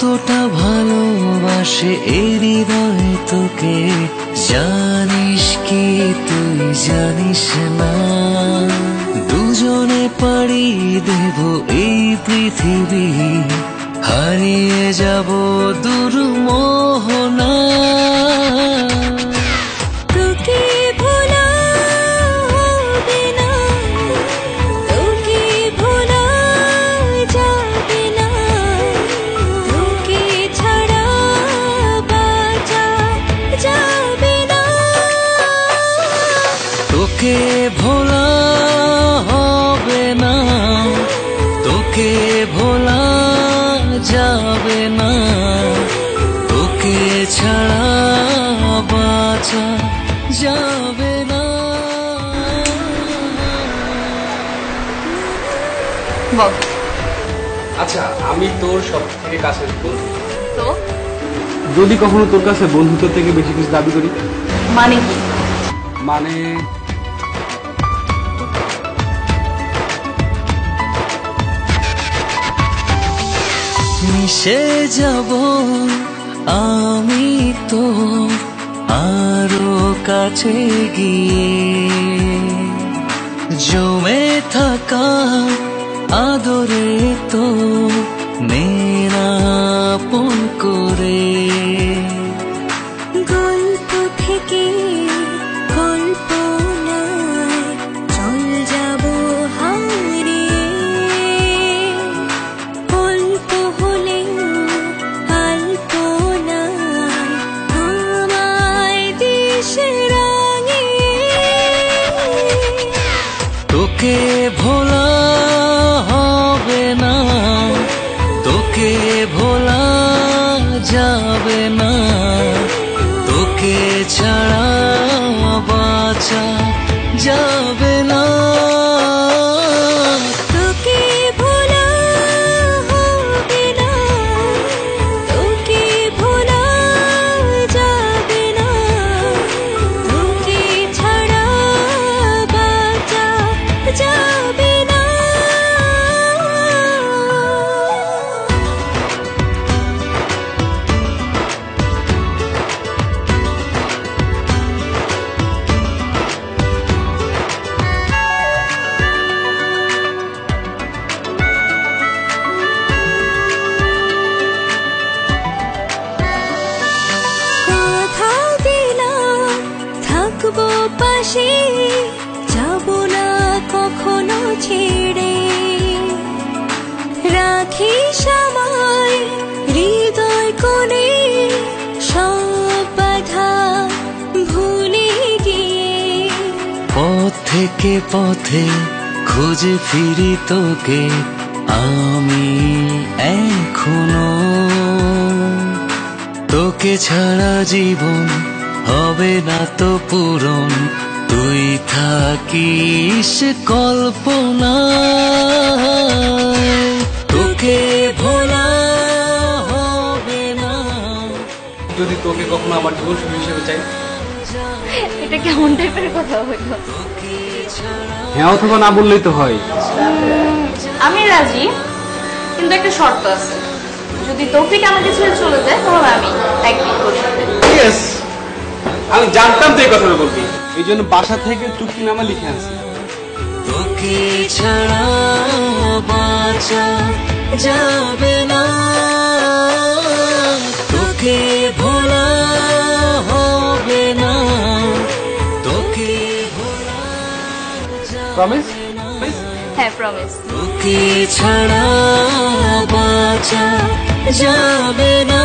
কতটা ভালোবাসে এই হৃদয় তোকে, জানিস কি তুই জানিস না। দুজনে পাড়ি দেব এই পৃথিবী, হারিয়ে যাব দূর মোহনা। তোকে ভোলা হবে না, তোকে ভোলা যাবে না, তোকে ছাড়া বাঁচা যাবে না। বল। আচ্ছা, আমি তোর সব থেকে কাছের বন্ধু, তো যদি কখনো তোর কাছে বন্ধুত্ব থেকে বেশি কিছু দাবি করি? মানে কি? মানে মিশে যাব আমি তো আরো কাছে গিয়ে, জমে থাকা আদরে তো নেরাপন করে। গল্প থেকে কল্পনায় চল যাব হারিয়ে, অল্প হলেও আলপনায় আমায় দিশে রাঙিয়ে। তোকে ভোলা হবে না, তোকে ভোলা যাবে না, তোকে ছাড়া বাঁচা যাবে না। তোকে ভোলা হবে না, তোকে ভোলা যাবে না, তোকে ছাড়া বাঁচা যাবে না। কথা দিলাম থাকবো পাশে, যাব না কখনো ছেড়ে। রাখি সময় হৃদয় কোণে, সব বাধা ভুলে গিয়ে। পথ থেকে পথে খুঁজে ফিরি তোকে আমি এখনো, তোকে ছাড়া জীবন হবে না তো পূরণ, তুই থাকিস কল্পনায়। তোকে ভোলা হবে না। যদি তোকে কখনো আমার জীবনসঙ্গী হিসেবে চাই? এটা কেমন টাইপের কথা হইলো? হ্যাঁ অথবা না বললেই তো হয়। আমি রাজি, কিন্তু একটা শর্ত আছে। যদি তৌফিক আমাকে ছেড়ে চলে যায় তাহলে আমি একদিন করব। ইয়েস, আমি জানতাম তো এই কথাটা বলবি, এই জন্য বাসা থেকে চুক্তিনামা লিখে আনছি। তোকে ছাড়া বাঁচা যাবে না, তোকে ভোলা হবে না, তোকে ভোলা প্রমিস? হ্যাঁ, প্রমিস। তোকে ছাড়া বাঁচা যাবে না।